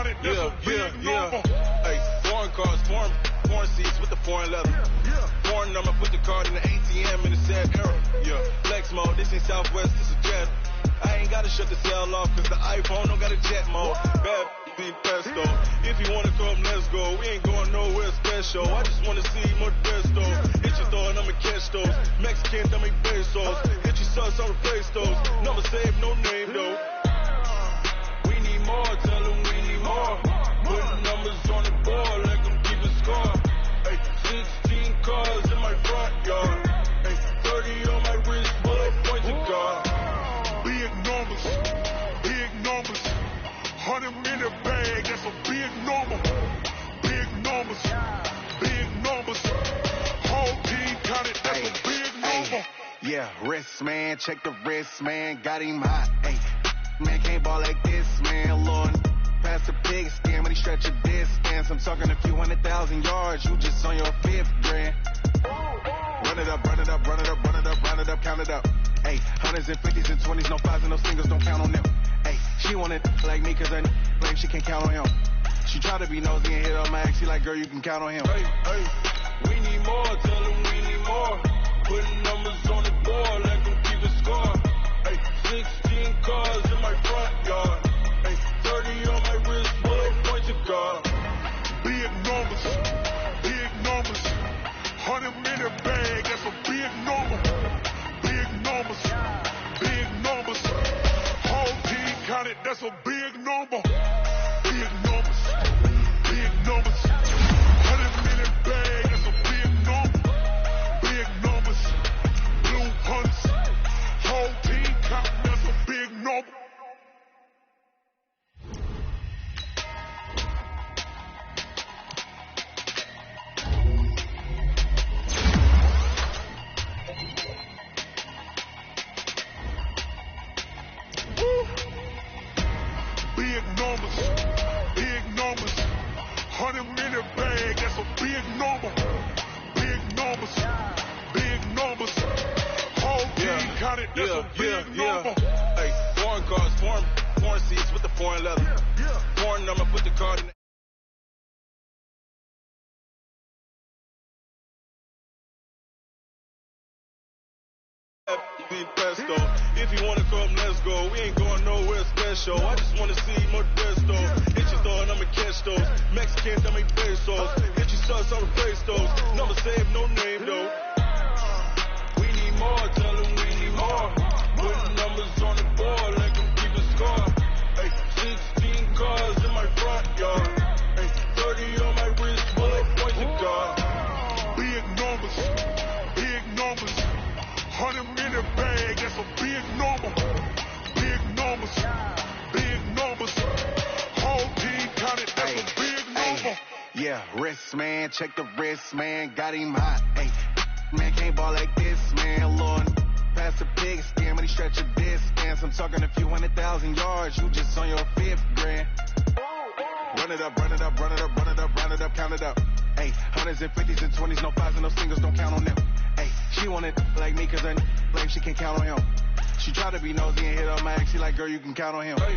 counted, that's a big number. Hey, foreign cars, foreign seats with the foreign leather. Foreign number, put the card in the ATM in the sad era. Flex mode, this ain't Southwest, this is jet. I ain't gotta shut the cell off, cause the iPhone don't got a jet mode. Bad be pesto. If you wanna come, let's go. We ain't going nowhere special. I just wanna see Modesto. Hit your throw and I'ma catch those. Mexican, I make pesos. Hit your sus, I'll replace those. Number save, no name though. We need more, tell them we need more. Putting numbers on the board, let them keep a score. Hey, 16 cars in my front yard. Hey, 30 on my wrist, bullet point to God. Big numbers, big numbers. 100 minute bag, that's a big number. Big numbers, big numbers. Whole team counted, that's a big number. Yeah, wrist man, check the wrist man, got him hot. Ay, man can't ball like this, man. Lord, pass the pig skin when he stretch a distance. I'm talking a few 100,000 yards, you just on your 5th grand. Run it up, run it up, run it up, run it up, run it up, count it up. Ay, hundreds and 50s and 20s, no 5s and no singles, don't count on them. Ay, she wanted like me cause I claim she can't count on him. She try to be nosy and hit on my ex, she like, girl, you can count on him. Hey, we need more, tell them we need more. Putting numbers on the board, let them keep a score. Hey, 16 cars in my front yard. Hey, 30 on my wrist, bullet point to God. Big numbers, big numbers. 100 minute bag, that's a big number. Big numbers, big numbers. Whole team counted, that's a big number. Big numbers, big numbers. 100 minute bag, that's a big number. Big numbers, blue hunts. Whole team counting, that's a big number. Big numbers, big numbers. 100 minute bag, that's a big number. Big numbers, big numbers. Whole team counted, that's a big number. Hey, foreign cars, foreign seats with the foreign leather. Foreign number, put the card in the pesto. If you wanna come, let's go. We ain't going nowhere special. I just wanna see Modesto. Hit your throw and I'ma catch those. Mexican, I make pesos. Hit your sus, I'll replace those. Number save, no name though. We need more, tell them we need more. Putting numbers on the board, let them keep a score. Hey, 16 cars in my front yard. Hey, 30 on my wrist, bullet point to God. Big numbers, big numbers. 100 minute bag, that's a big number. Big numbers, big numbers. Whole team counted, that's a big number. Yeah, wrist man, check the wrist man, got him hot. Ay, man can't ball like this, man. Lord, pass the pig skin when he stretch a distance. I'm talking a few 100,000 yards, you just on your 5th grand. Run it up, run it up, run it up, run it up, run it up, count it up. Ay, hundreds and 50s and 20s, no 5s and no singles, don't count on them. Ay, she wanted like me cause I claim she can't count on him. She try to be nosy and hit on my ex, she like, girl, you can count on him. Hey,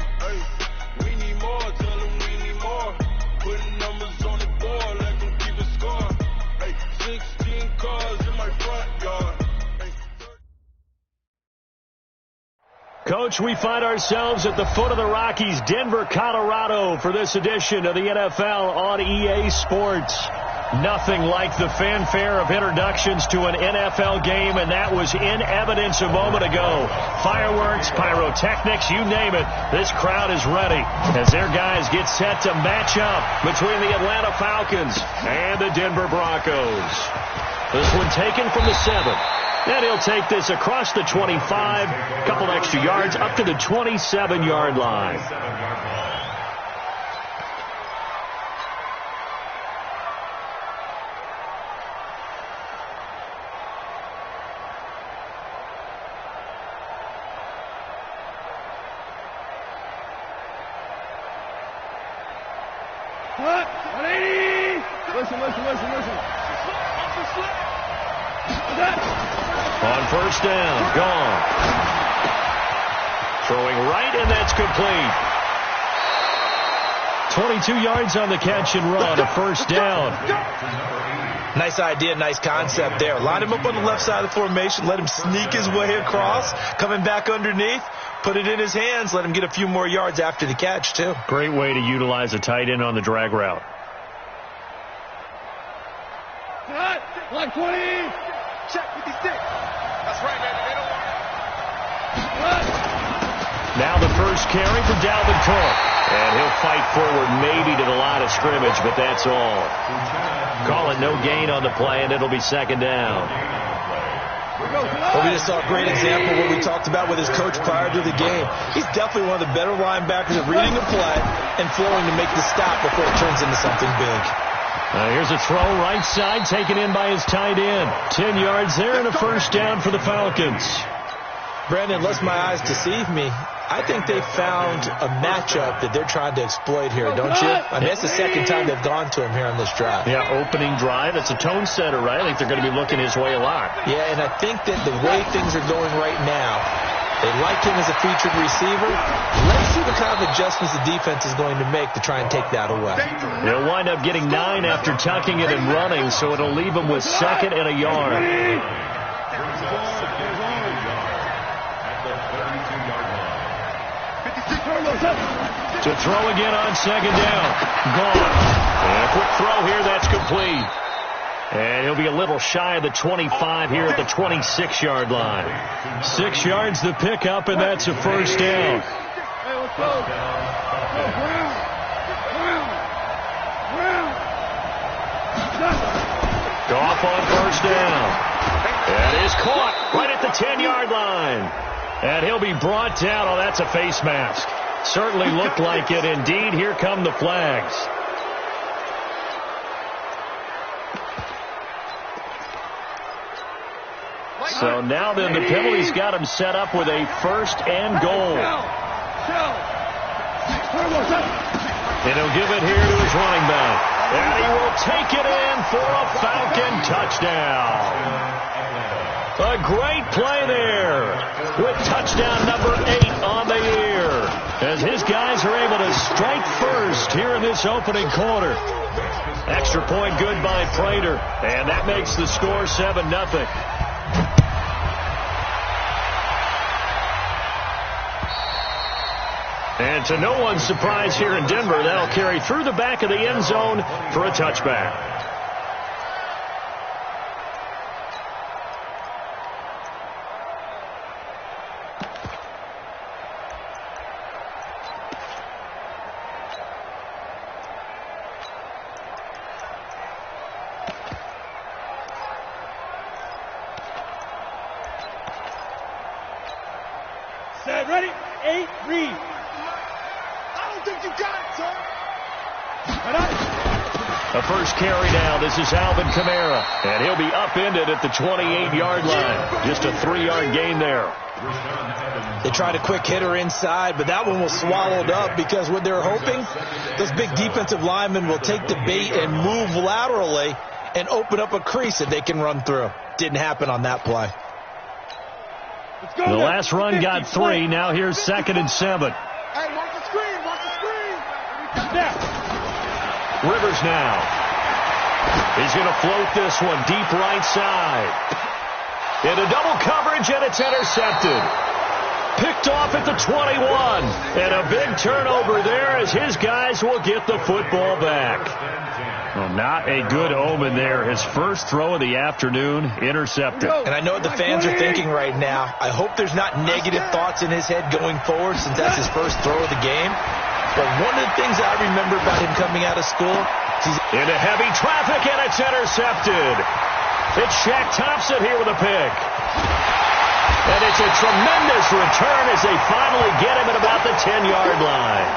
we need more, tell them we need more. Putting numbers on the board, let them keep a score. Hey, 16 cars in my front yard. Coach, we find ourselves at the foot of the Rockies, Denver, Colorado, for this edition of the NFL on EA Sports. Nothing like the fanfare of introductions to an NFL game, and that was in evidence a moment ago. Fireworks, pyrotechnics, you name it. This crowd is ready as their guys get set to match up between the Atlanta Falcons and the Denver Broncos. This one taken from the 7. And he'll take this across the 25, couple extra yards up to the 27-yard line. Listen. On first down, gone. Throwing right, and that's complete. 22 yards on the catch and run, a first down. Nice idea, nice concept there. Line him up on the left side of the formation, let him sneak his way across, coming back underneath, put it in his hands, let him get a few more yards after the catch, too. Great way to utilize a tight end on the drag route. Line 20. Check 56. That's right, man. They don't want it. Now the first carry for Dalvin Cook. And he'll fight forward maybe to the line of scrimmage, but that's all. Calling no gain on the play, and it'll be second down. Well, we just saw a great example of what we talked about with his coach prior to the game. He's definitely one of the better linebackers at reading the play and flowing to make the stop before it turns into something big. Here's a throw right side taken in by his tight end. 10 yards there and a first down for the Falcons. Brandon, unless my eyes deceive me, I think they found a matchup that they're trying to exploit here, don't you? I mean, that's the second time they've gone to him here on this drive. Yeah, opening drive. It's a tone setter, right? I think they're going to be looking his way a lot. Yeah, and I think that the way things are going right now, they like him as a featured receiver. Let's see the kind of adjustments the defense is going to make to try and take that away. They'll wind up getting 9 after tucking it and running, so it'll leave them with second and a yard. To throw again on second down. Gone. And a quick throw here. That's complete. And he'll be a little shy of the 25 here at the 26-yard line. 6 yards the pickup, and that's a first down. Goff on first down. And is caught right at the 10-yard line. And he'll be brought down. Oh, that's a face mask. Certainly looked like it. Indeed, here come the flags. So now then the penalty's got him set up with a first and goal. And he'll give it here to his running back. And he will take it in for a Falcon touchdown. A great play there with touchdown number 8 on the year as his guys are able to strike first here in this opening quarter. Extra point good by Prater, and that makes the score 7-0. And to no one's surprise here in Denver, that'll carry through the back of the end zone for a touchback. Set, ready, 8, read. I don't think you got it, sir. A first carry now. This is Alvin Kamara. And he'll be upended at the 28-yard line. Just a 3-yard gain there. They tried a quick hitter inside, but that one was swallowed up because what they're hoping, those big defensive linemen will take the bait and move laterally and open up a crease that they can run through. Didn't happen on that play. The last run got 3. Now here's 2nd and 7. Hey, watch the screen, watch the screen. Rivers now. He's going to float this one deep right side. Into double coverage, and it's intercepted. Picked off at the 21. And a big turnover there as his guys will get the football back. Well, not a good omen there. His first throw of the afternoon, intercepted. And I know what the fans are thinking right now. I hope there's not negative thoughts in his head going forward since that's his first throw of the game. But one of the things I remember about him coming out of school, into heavy traffic, and it's intercepted. It's Shaq Thompson here with a pick. And it's a tremendous return as they finally get him at about the 10-yard line.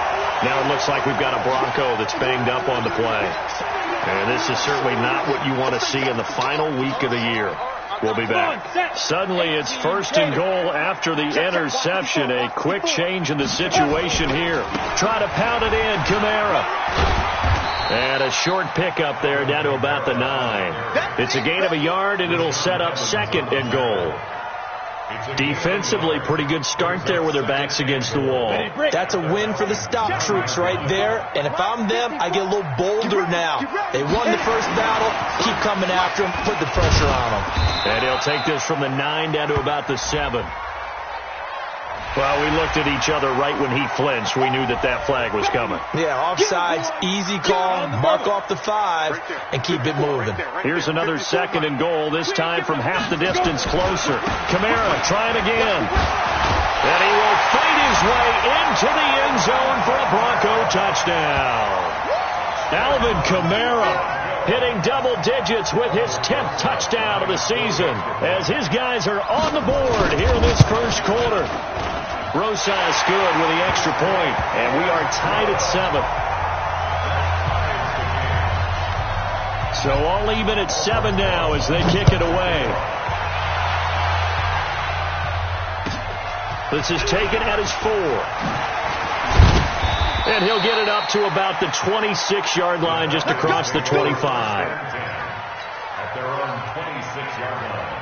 Now it looks like we've got a Bronco that's banged up on the play. And this is certainly not what you want to see in the final week of the year. We'll be back. Suddenly it's 1st and goal after the interception. A quick change in the situation here. Try to pound it in, Kamara. And a short pickup there down to about the 9. It's a gain of a yard, and it'll set up 2nd and goal. Defensively, pretty good start there with their backs against the wall. That's a win for the stop troops right there. And if I'm them, I get a little bolder now. They won the first battle. Keep coming after them. Put the pressure on them. And he'll take this from the 9 down to about the 7. Well, we looked at each other right when he flinched. We knew that that flag was coming. Yeah, offsides, easy call, mark off the 5, and keep it moving. Here's another 2nd and goal, this time from half the distance closer. Kamara trying again. And he will fight his way into the end zone for a Bronco touchdown. Alvin Kamara hitting double digits with his 10th touchdown of the season as his guys are on the board here in this first quarter. Rosas good with the extra point, and we are tied at 7. So all even at 7 now as they kick it away. This is taken at his 4. And he'll get it up to about the 26-yard line just across the 25. At their own 26-yard line.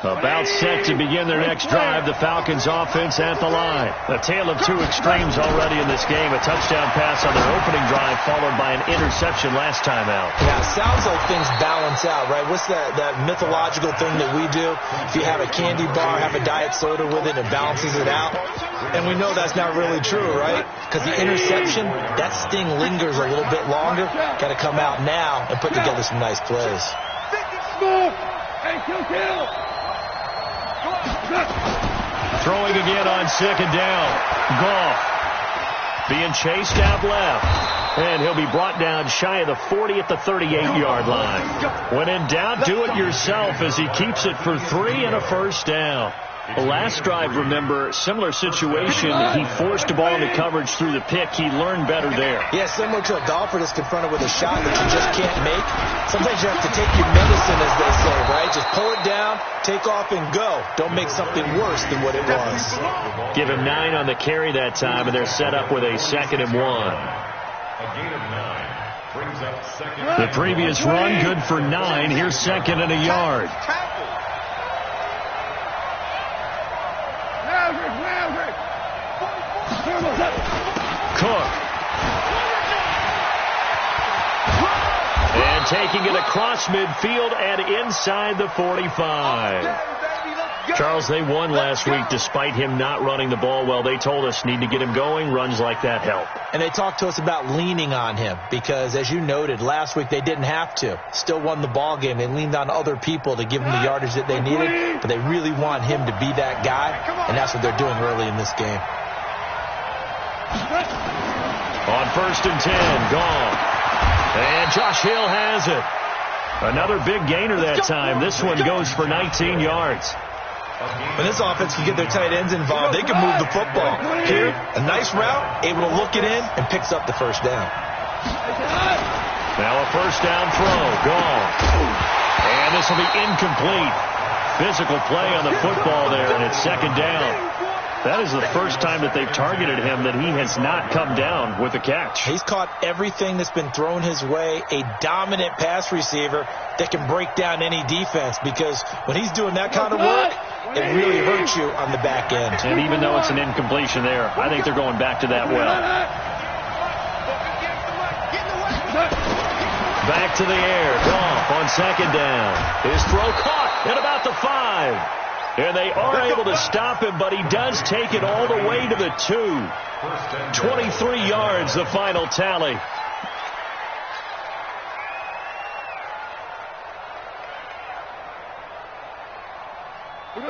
About set to begin their next drive, the Falcons offense at the line. A tale of two extremes already in this game. A touchdown pass on their opening drive followed by an interception last time out. Yeah, it sounds like things balance out, right? What's that mythological thing that we do? If you have a candy bar, have a diet soda with it, it balances it out. And we know that's not really true, right? Because the interception, that sting lingers a little bit longer. Got to come out now and put together some nice plays. Hey, kill. Throwing again on 2nd down. Goff being chased out left. And he'll be brought down shy of the 40 at the 38-yard line. When in doubt, do it yourself as he keeps it for 3 and a first down. The last drive, remember, similar situation. He forced the ball into coverage through the pick. He learned better there. Yeah, similar to a golfer that's confronted with a shot that you just can't make. Sometimes you have to take your medicine, as they say, right? Just pull it down, take off, and go. Don't make something worse than what it was. Give him 9 on the carry that time, and they're set up with a 2nd and 1. A gain of 9 brings up 2nd. The previous run, good for 9. Here's 2nd and a yard. Cook. And taking it across midfield and inside the 45. Charles, they won last week despite him not running the ball well. They told us need to get him going. Runs like that help. And they talked to us about leaning on him because, as you noted, last week they didn't have to. Still won the ball game. They leaned on other people to give them the yardage that they needed, but they really want him to be that guy, and that's what they're doing early in this game. On 1st and 10, gone. And Josh Hill has it. Another big gainer that time. This one goes for 19 yards. When this offense can get their tight ends involved, they can move the football. Here, a nice route, able to look it in, and picks up the first down. Now a first down throw, gone. And this will be incomplete. Physical play on the football there, and it's 2nd down. That is the first time that they've targeted him that he has not come down with a catch. He's caught everything that's been thrown his way. A dominant pass receiver that can break down any defense, because when he's doing that kind of work, it really hurts you on the back end. And even though it's an incompletion there, I think they're going back to that well. Back to the air. Goff on 2nd down. His throw caught at about the 5. And they are able to stop him, but he does take it all the way to the 2. 23 yards, the final tally.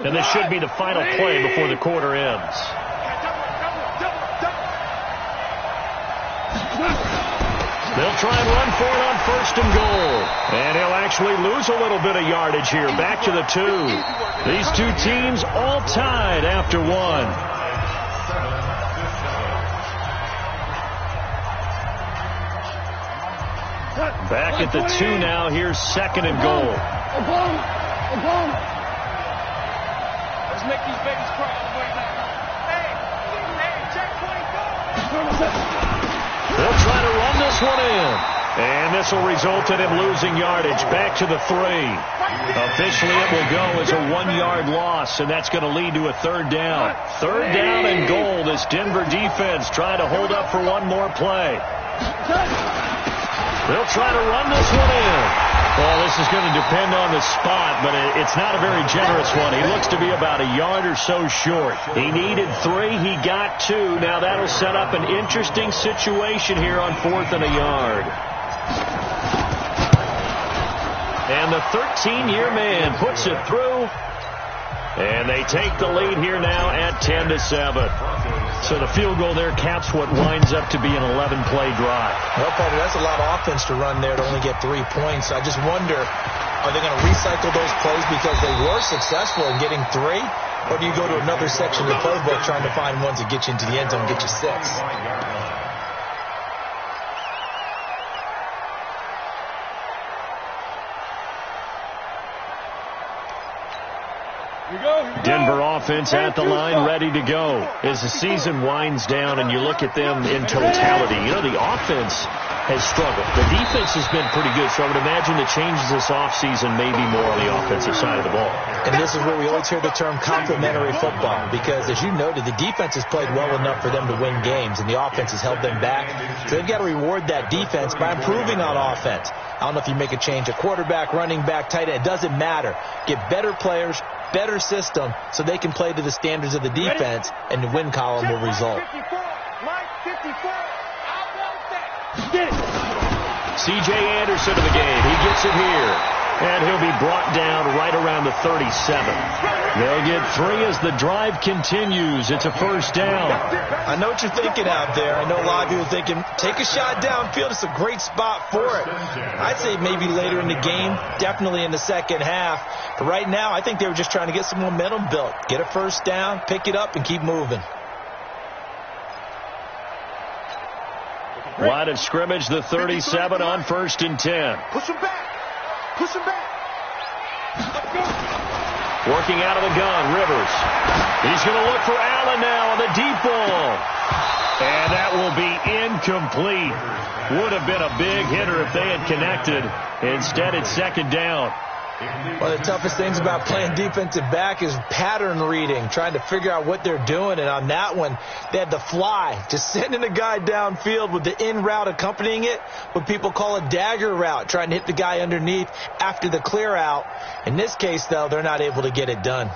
And this should be the final play before the quarter ends. They'll try and run for it on 1st and goal. And he'll actually lose a little bit of yardage here. Back to the 2. These two teams all tied after 1. Back at the 2 now. Here's 2nd and goal. Let's make these babies cry all the way now. Hey, They'll try to run this one in. And this will result in him losing yardage. Back to the 3. Officially, it will go as a 1-yard loss, and that's going to lead to a 3rd down. 3rd down and goal. This Denver defense trying to hold up for one more play. They'll try to run this one in. Well, this is going to depend on the spot, but it's not a very generous one. He looks to be about a yard or so short. He needed 3. He got 2. Now that'll set up an interesting situation here on 4th and a yard. And the 13-year man puts it through. And they take the lead here now at 10-7. So the field goal there caps what winds up to be an 11-play drive. Well, Parker, that's a lot of offense to run there to only get 3 points. I just wonder, are they going to recycle those plays because they were successful in getting 3? Or do you go to another section of the playbook trying to find ones that get you into the end zone and get you 6? Denver offense at the line, ready to go. As the season winds down and you look at them in totality, you know, the offense has struggled. The defense has been pretty good, so I would imagine the changes this offseason may be more on the offensive side of the ball. And this is where we always hear the term complementary football, because as you noted, the defense has played well enough for them to win games, and the offense has held them back. So they've got to reward that defense by improving on offense. I don't know if you make a change, a quarterback, running back, tight end, it doesn't matter. Get better players, better system, so they can play to the standards of the defense, and the win column will result. C.J. Anderson in the game. He gets it here. And he'll be brought down right around the 37. They'll get 3 as the drive continues. It's a 1st down. I know what you're thinking out there. I know a lot of people are thinking, take a shot downfield. It's a great spot for it. I'd say maybe later in the game, definitely in the second half. But right now, I think they were just trying to get some momentum built. Get a 1st down, pick it up, and keep moving. Line of scrimmage, the 37 on 1st and 10. Push him back. Push him back. Working out of the gun, Rivers. He's going to look for Allen now on the deep ball. And that will be incomplete. Would have been a big hitter if they had connected. Instead, it's 2nd down. One of the toughest things about playing defensive back is pattern reading, trying to figure out what they're doing. And on that one, they had the fly, just sending a guy downfield with the in route accompanying it, what people call a dagger route, trying to hit the guy underneath after the clear out. In this case, though, they're not able to get it done.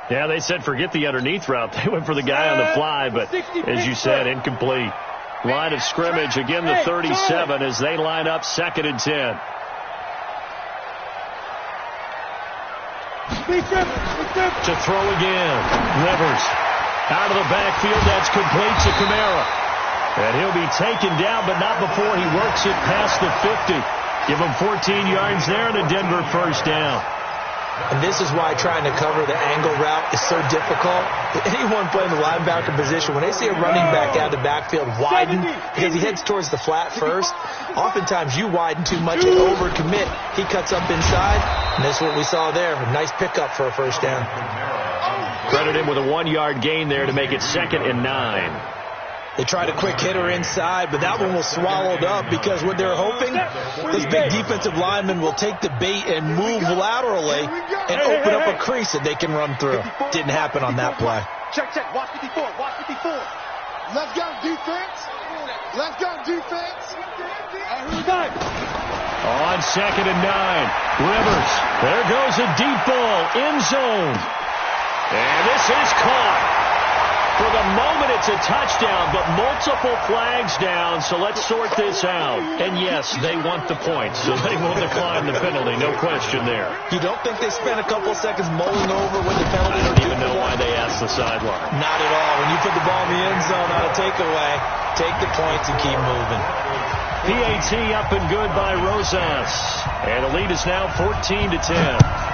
Yeah, they said forget the underneath route. They went for the guy on the fly, but as you said, incomplete. Line of scrimmage, again the 37 as they line up 2nd and 10. To throw again. Rivers out of the backfield. That's complete to Kamara. And he'll be taken down, but not before he works it past the 50. Give him 14 yards there and a Denver 1st down. And this is why trying to cover the angle route is so difficult. Anyone playing the linebacker position, when they see a running back out of the backfield widen because he heads towards the flat first, oftentimes you widen too much and overcommit. He cuts up inside, and that's what we saw there. A nice pickup for a 1st down. Credit him with a 1-yard gain there to make it 2nd and 9. They tried a quick hitter inside, but that one was swallowed up because what they're hoping, those big defensive linemen will take the bait and move laterally and open up a crease that they can run through. Didn't happen on that play. Check. Watch 54. Watch 54. Let's go defense. Let's go defense. On 2nd and 9. Rivers. There goes a deep ball. End zone. And this is caught. For the moment, it's a touchdown, but multiple flags down, so let's sort this out. And yes, they want the points, so they will decline the penalty, no question there. You don't think they spent a couple of seconds mulling over what the penalty? I don't even know why they asked the sideline. Not at all. When you put the ball in the end zone on a takeaway, take the points and keep moving. PAT up and good by Rosas, and the lead is now 14-10.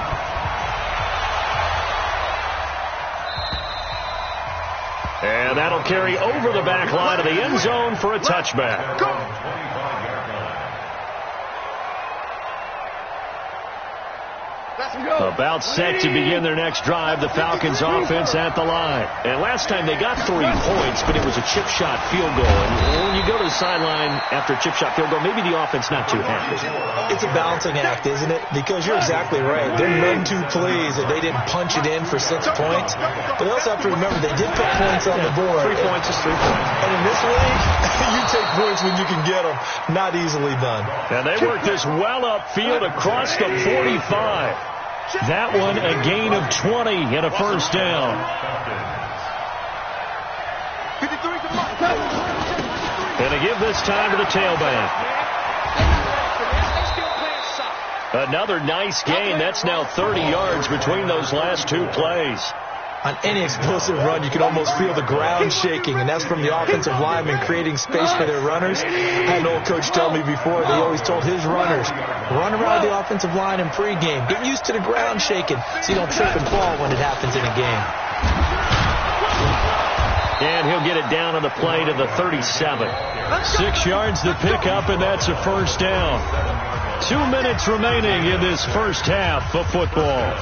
And that'll carry over the back line of the end zone for a touchback. About set to begin their next drive, the Falcons offense at the line. And last time they got 3 points, but it was a chip shot field goal. And when you go to the sideline after a chip shot field goal, maybe the offense not too happy. It's a balancing act, isn't it? Because you're exactly right. They're none too pleased that they didn't punch it in for 6 points. But they also have to remember they did put points on the board. 3 points is 3 points. And in this league, you take points when you can get them. Not easily done. And they work this well upfield across the 45. That one a gain of 20 and a first down. And they give this time to the tailback. Another nice gain. That's now 30 yards between those last 2 plays. On any explosive run, you can almost feel the ground shaking, and that's from the offensive linemen creating space for their runners. I had an old coach tell me before, they always told his runners, run around the offensive line in pregame. Get used to the ground shaking so you don't trip and fall when it happens in a game. And he'll get it down on the play to the 37. 6 yards to pick up, and that's a first down. 2 minutes remaining in this first half of football.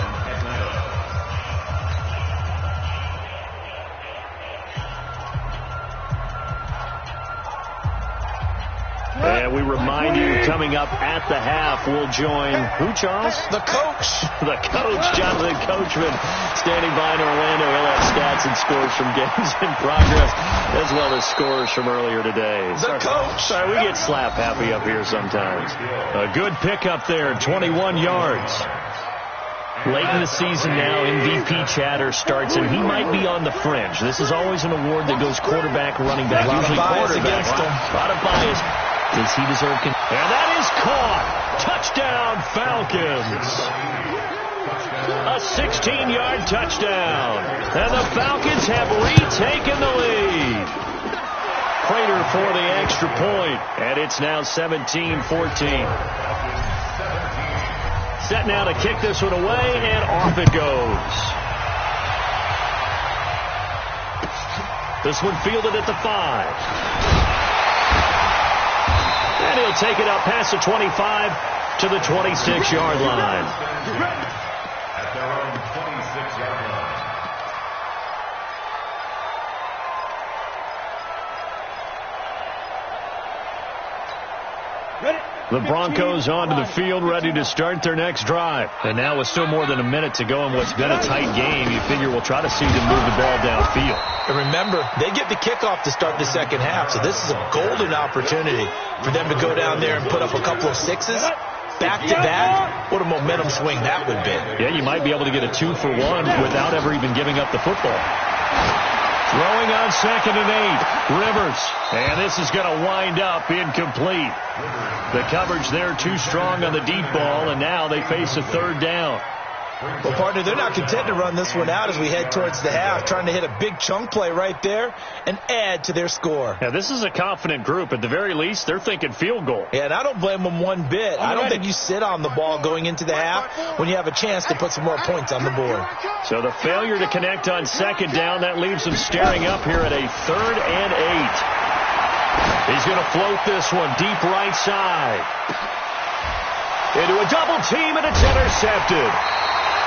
And we remind you, coming up at the half, we'll join who, Charles? The coach. The coach, Jonathan Coachman, standing by in Orlando. He'll have stats and scores from games in progress, as well as scores from earlier today. The coach. Sorry, we get slap happy up here sometimes. A good pickup there, 21 yards. Late in the season now, MVP chatter starts, and he might be on the fringe. This is always an award that goes quarterback, running back, usually quarterback. A lot of bias. Does he deserve it? And that is caught. Touchdown, Falcons. A 16-yard touchdown. And the Falcons have retaken the lead. Prater for the extra point. And it's now 17-14. Set now to kick this one away, and off it goes. This one fielded at the 5. And he'll take it up past the 25 to the 26-yard line. At their own 26-yard line. The Broncos onto the field, ready to start their next drive. And now with still more than a minute to go in what's been a tight game, you figure we'll try to see them move the ball downfield. And remember, they get the kickoff to start the second half, so this is a golden opportunity for them to go down there and put up a couple of 6s. Back-to-back, what a momentum swing that would be. Yeah, you might be able to get a 2-for-1 without ever even giving up the football. Throwing on 2nd and 8, Rivers. And this is going to wind up incomplete. The coverage there too strong on the deep ball, and now they face a 3rd down. Well, partner, they're not content to run this one out as we head towards the half, trying to hit a big chunk play right there and add to their score. Yeah, this is a confident group. At the very least, they're thinking field goal. Yeah, and I don't blame them one bit. I don't think you sit on the ball going into the half when you have a chance to put some more points on the board. So the failure to connect on 2nd down, that leaves them staring up here at a 3rd and 8. He's going to float this one deep right side. Into a double team, and it's intercepted.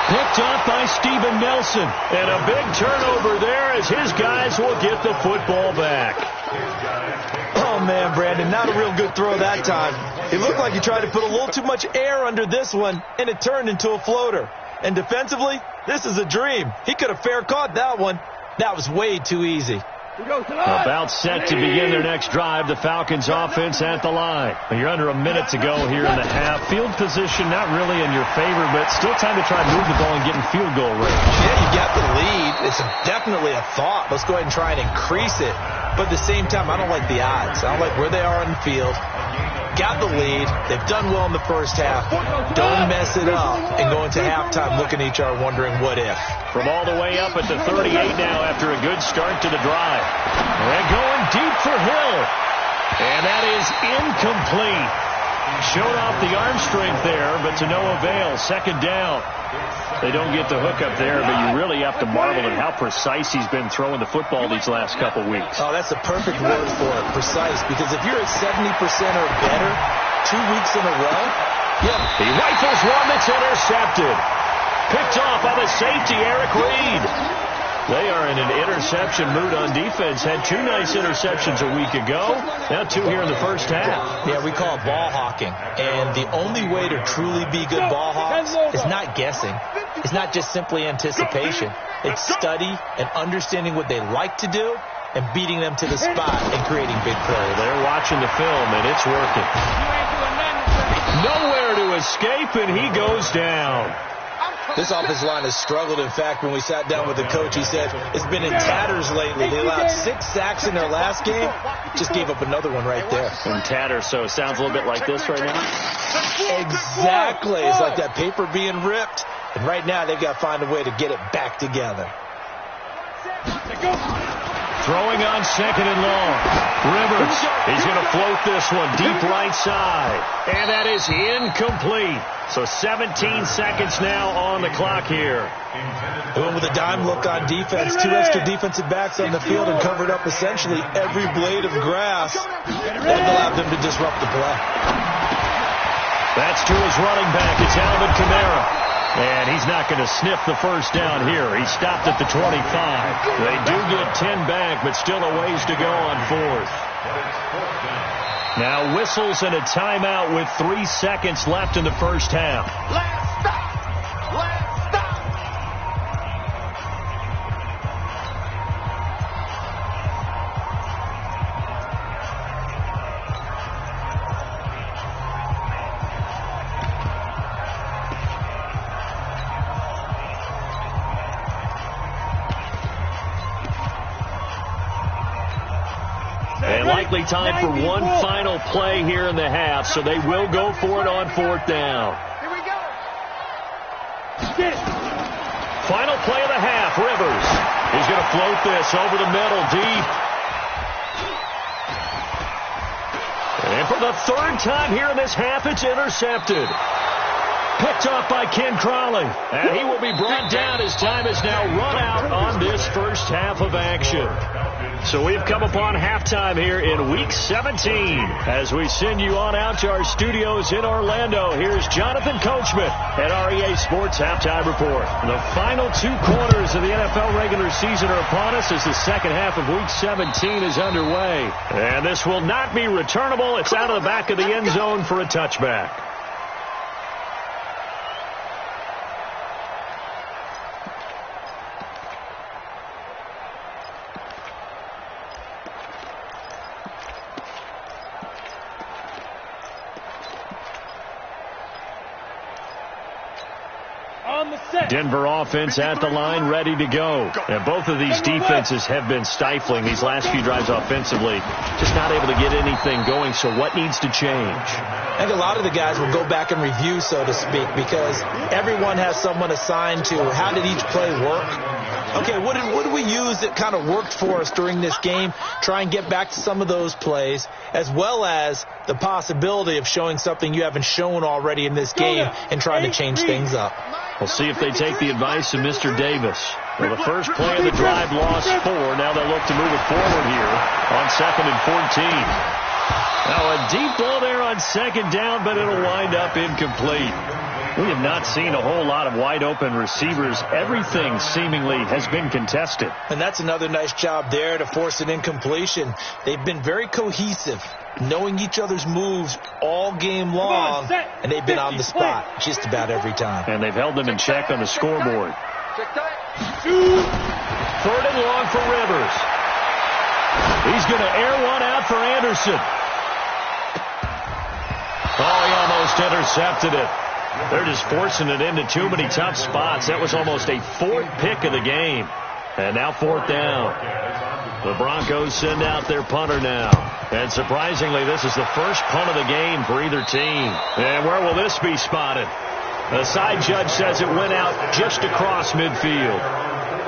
Picked up by Steven Nelson. And a big turnover there as his guys will get the football back. Oh, man, Brandon, not a real good throw that time. It looked like he tried to put a little too much air under this one, and it turned into a floater. And defensively, this is a dream. He could have fair caught that one. That was way too easy. About set to begin their next drive, the Falcons offense at the line. You're under a minute to go here in the half. Field position not really in your favor, but still time to try to move the ball and get in field goal range. Yeah, you got the lead. It's definitely a thought. Let's go ahead and try and increase it. But at the same time, I don't like the odds. I don't like where they are on the field. Got the lead. They've done well in the first half. Don't mess it up and go into halftime looking at each other wondering what if. From all the way up at the 38 now after a good start to the drive. They're going deep for Hill. And that is incomplete. Showed off the arm strength there, but to no avail. 2nd down. They don't get the hook up there, but you really have to marvel at how precise he's been throwing the football these last couple weeks. Oh, that's the perfect word for it, precise. Because if you're at 70% or better 2 weeks in a row, he rifles one that's intercepted. Picked off by the safety, Eric Reed. They are in an interception mood on defense. Had 2 nice interceptions a week ago. Now 2 here in the first half. Yeah, we call it ball hawking. And the only way to truly be good ball hawks is not guessing. It's not just simply anticipation. It's study and understanding what they like to do and beating them to the spot and creating big plays. They're watching the film, and it's working. Nowhere to escape, and he goes down. This offensive line has struggled. In fact, when we sat down with the coach, he said it's been in tatters lately. They allowed 6 sacks in their last game. Just gave up another one right there. In tatters, so it sounds a little bit like this right now? Exactly. It's like that paper being ripped. And right now, they've got to find a way to get it back together. Throwing on 2nd and long. Rivers, he's going to float this one deep right side. And that is incomplete. So 17 seconds now on the clock here. Going with a dime look on defense. 2 extra defensive backs on the field and covered up essentially every blade of grass. That allowed them to disrupt the play. That's to his running back. It's Alvin Kamara. And he's not going to sniff the first down here. He stopped at the 25. They do get 10 back, but still a ways to go on 4th. Now whistles and a timeout with 3 seconds left in the first half. Let's stop! Let's stop! And likely time for one final play here in the half, so they will go for it on 4th down. Here we go. Final play of the half, Rivers. He's going to float this over the middle, deep. And for the 3rd time here in this half, it's intercepted. Picked off by Ken Crawley. And he will be brought down as time is now run out on this first half of action. So we've come upon halftime here in Week 17. As we send you on out to our studios in Orlando, here's Jonathan Coachman at our EA Sports Halftime Report. The final 2 quarters of the NFL regular season are upon us as the second half of Week 17 is underway. And this will not be returnable. It's out of the back of the end zone for a touchback. Denver offense at the line, ready to go. And both of these defenses have been stifling these last few drives offensively. Just not able to get anything going, so what needs to change? I think a lot of the guys will go back and review, so to speak, because everyone has someone assigned to how did each play work. Okay, what did we use that kind of worked for us during this game? Try and get back to some of those plays, as well as the possibility of showing something you haven't shown already in this game and trying to change things up. We'll see if they take the advice of Mr. Davis. Well, the first play of the drive lost 4. Now they'll look to move it forward here on 2nd and 14. Now a deep ball there on 2nd down, but it'll wind up incomplete. We have not seen a whole lot of wide open receivers. Everything seemingly has been contested. And that's another nice job there to force an incompletion. They've been very cohesive, knowing each other's moves all game long, and they've been on the spot just about every time. And they've held them in check on the scoreboard. 3rd and long for Rivers. He's going to air one out for Anderson. Oh, he almost intercepted it. They're just forcing it into too many tough spots. That was almost a 4th pick of the game. And now 4th down. The Broncos send out their punter now. And surprisingly, this is the first punt of the game for either team. And where will this be spotted? The side judge says it went out just across midfield.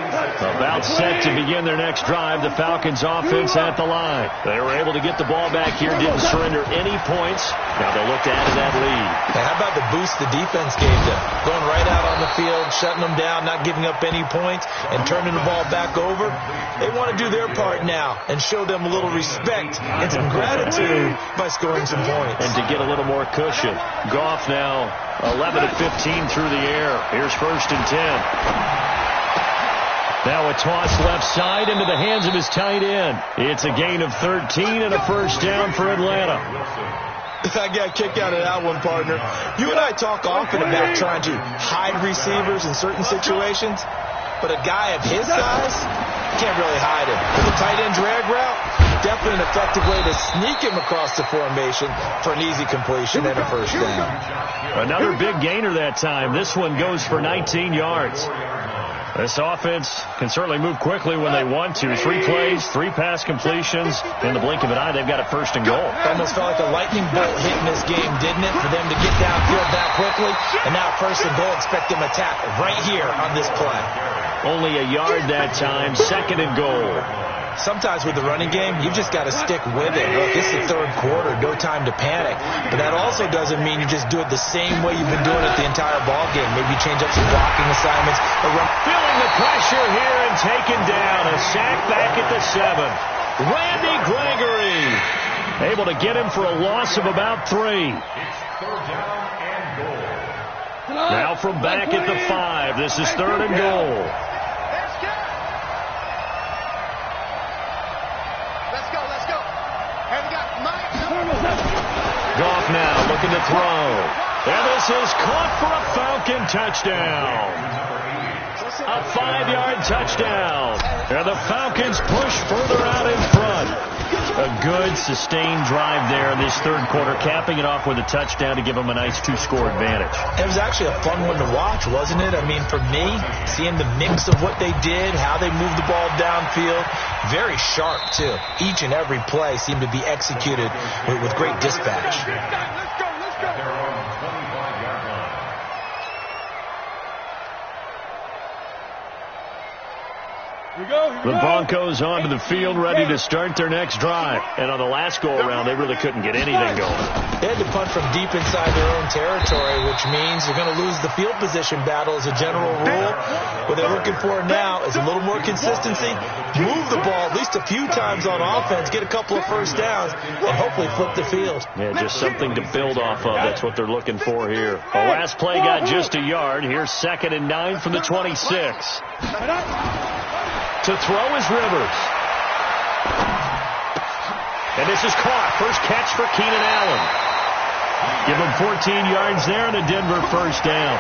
About set to begin their next drive, the Falcons offense at the line. They were able to get the ball back here, didn't surrender any points. Now they'll look to add to that lead. Hey, how about the boost the defense gave them? Going right out on the field, shutting them down, not giving up any points, and turning the ball back over. They want to do their part now and show them a little respect and some gratitude by scoring some points. And to get a little more cushion. Goff now 11 of 15 through the air. Here's 1st and 10. Now a toss left side into the hands of his tight end. It's a gain of 13 and a first down for Atlanta. I got a kick out of that one, partner. You and I talk often about trying to hide receivers in certain situations, but a guy of his size can't really hide him. With a tight end drag route, definitely an effective way to sneak him across the formation for an easy completion and a first down. Another big gainer that time. This one goes for 19 yards. This offense can certainly move quickly when they want to. 3 plays, 3 pass completions. In the blink of an eye, they've got a 1st and goal. Almost felt like a lightning bolt hit in this game, didn't it? For them to get downfield that quickly. And now 1st and goal, expect them to attack right here on this play. Only a yard that time, 2nd and goal. Sometimes with the running game, you just got to stick with it. Look, it's the 3rd quarter, no time to panic. But that also doesn't mean you just do it the same way you've been doing it the entire ball game. Maybe change up some blocking assignments. Or run. Feeling the pressure here and taken down. A sack back at the 7th. Randy Gregory able to get him for a loss of about 3. Now from back at the 5. This is 3rd and goal. Goff now looking to throw. And this is caught for a Falcon touchdown. A 5-yard touchdown. And the Falcons push further out in front. A good, sustained drive there in this 3rd quarter, capping it off with a touchdown to give them a nice 2-score advantage. It was actually a fun one to watch, wasn't it? I mean, for me, seeing the mix of what they did, how they moved the ball downfield, very sharp, too. Each and every play seemed to be executed with great dispatch. The Broncos onto the field, ready to start their next drive. And on the last go-around, they really couldn't get anything going. They had to punt from deep inside their own territory, which means they're going to lose the field position battle as a general rule. What they're looking for now is a little more consistency, move the ball at least a few times on offense, get a couple of first downs, and hopefully flip the field. Yeah, just something to build off of. That's what they're looking for here. The last play got just a yard. Here's 2nd and 9 from the 26. To throw is Rivers. And this is caught. First catch for Keenan Allen. Give him 14 yards there and a Denver first down.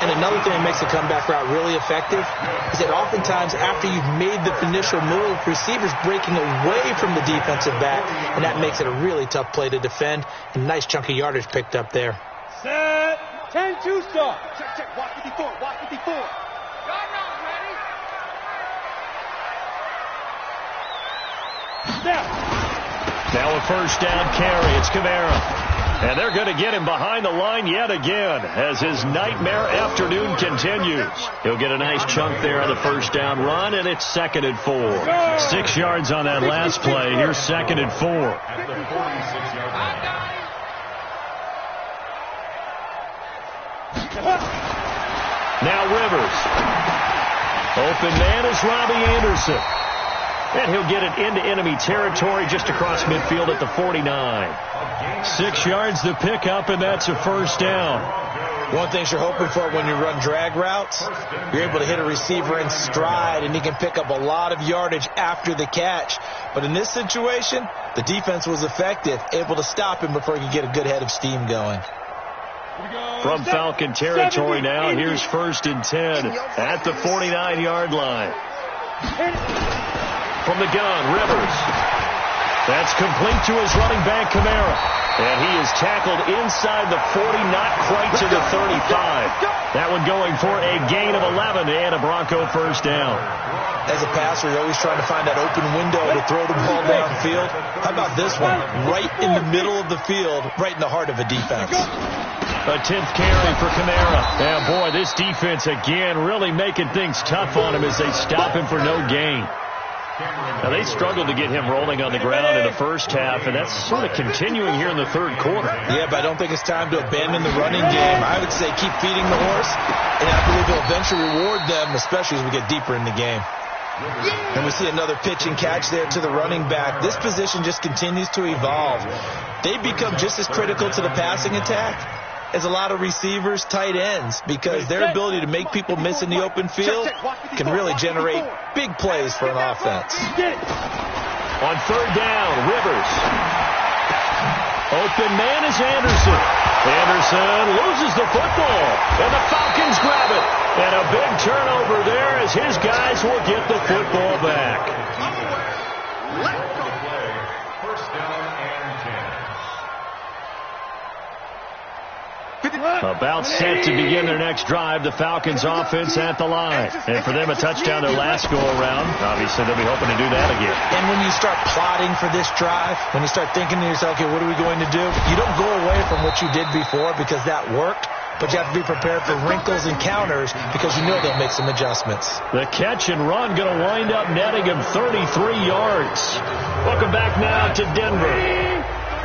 And another thing that makes the comeback route really effective is that oftentimes after you've made the initial move, receivers breaking away from the defensive back, and that makes it a really tough play to defend. A nice chunk of yardage picked up there. Set. 10-2 start. Check. Watch 54. Watch 54. Now a first down carry. It's Kamara. And they're going to get him behind the line yet again as his nightmare afternoon continues. He'll get a nice chunk there on the first down run, and it's 2nd and 4. 6 yards on that last play. Here's 2nd and 4. Now Rivers. Open man is Robbie Anderson. And he'll get it into enemy territory just across midfield at the 49. 6 yards to pick up, and that's a first down. One thing you're hoping for when you run drag routes, you're able to hit a receiver in stride, and he can pick up a lot of yardage after the catch. But in this situation, the defense was effective, able to stop him before he could get a good head of steam going. From Falcon territory now, here's 1st and 10 at the 49-yard line. From the gun, Rivers. That's complete to his running back, Kamara. And he is tackled inside the 40, not quite to the 35. That one going for a gain of 11 and a Bronco first down. As a passer, you're always trying to find that open window to throw the ball downfield. How about this one? Right in the middle of the field, right in the heart of a defense. A 10th carry for Kamara. Yeah, boy, this defense again really making things tough on him as they stop him for no gain. Now, they struggled to get him rolling on the ground in the first half, and that's sort of continuing here in the third quarter. Yeah, but I don't think it's time to abandon the running game. I would say keep feeding the horse, and I believe it'll eventually reward them, especially as we get deeper in the game. And we see another pitch and catch there to the running back. This position just continues to evolve. They become just as critical to the passing attack as a lot of receivers, tight ends, because their ability to make people miss in the open field can really generate big plays for an offense. On third down, Rivers. Open man is Anderson. Anderson loses the football, and the Falcons grab it. And a big turnover there as his guys will get the football back. First down and 10. About set to begin their next drive, the Falcons offense at the line. And for them, a touchdown their last go-around. Obviously, they'll be hoping to do that again. And when you start plotting for this drive, when you start thinking to yourself, okay, what are we going to do? You don't go away from what you did before because that worked, but you have to be prepared for wrinkles and counters because you know they'll make some adjustments. The catch and run going to wind up netting him 33 yards. Welcome back now to Denver.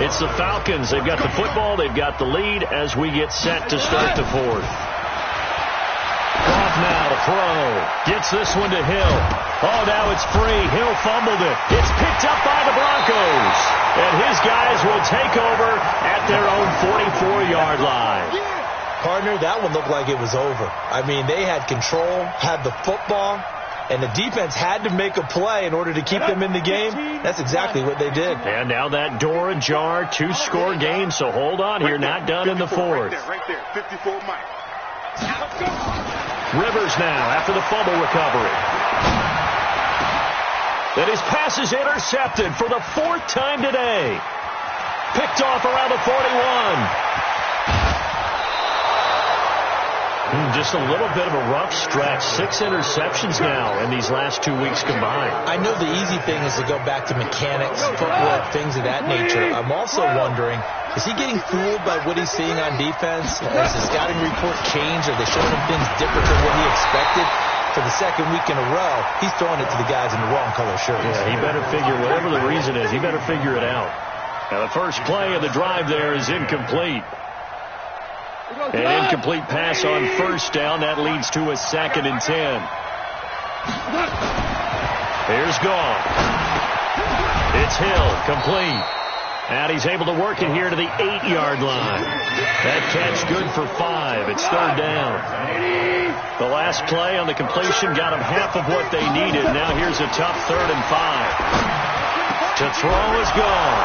It's the Falcons. They've got the football. They've got the lead as we get set to start the fourth. Off now to throw. Gets this one to Hill. Oh, now it's free. Hill fumbled it. It's picked up by the Broncos. And his guys will take over at their own 44-yard line. Partner, that one looked like it was over. I mean, they had control, had the football, and the defense had to make a play in order to keep them in the game. That's exactly what they did. And now that door ajar, two-score game, so hold on here, not done in the fourth. Right there, 54 Mike. Rivers now after the fumble recovery. And his pass is intercepted for the fourth time today. Picked off around the 41. Just a little bit of a rough stretch. 6 interceptions now in these last 2 weeks combined. I know the easy thing is to go back to mechanics, footwork, things of that nature. I'm also wondering, is he getting fooled by what he's seeing on defense? Has his scouting report changed? Are they showing him things different than what he expected? For the second week in a row, he's throwing it to the guys in the wrong color shirts. Yeah, he better figure, whatever the reason is, he better figure it out. Now, the first play of the drive there is incomplete. An incomplete pass on first down. That leads to a 2nd and 10. Here's Goff. It's Hill, complete. And he's able to work it here to the 8-yard line. That catch good for 5. It's third down. The last play on the completion got them half of what they needed. Now here's a tough 3rd and 5. To throw is gone.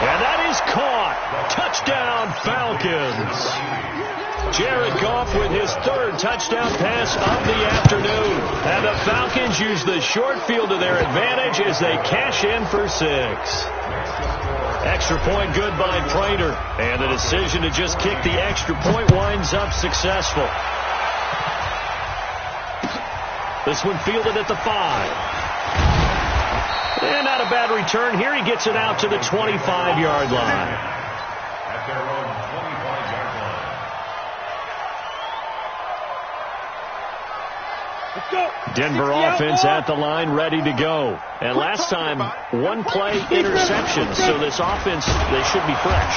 And that is caught. Touchdown, Falcons. Jared Goff with his 3rd touchdown pass of the afternoon. And the Falcons use the short field to their advantage as they cash in for 6. Extra point good by Prater. And the decision to just kick the extra point winds up successful. This one fielded at the 5. And not a bad return here. He gets it out to the 25-yard line. At their own 25-yard line. Let's go. Denver offense at the line, ready to go. And last time, 1-play interception. So this offense, they should be fresh.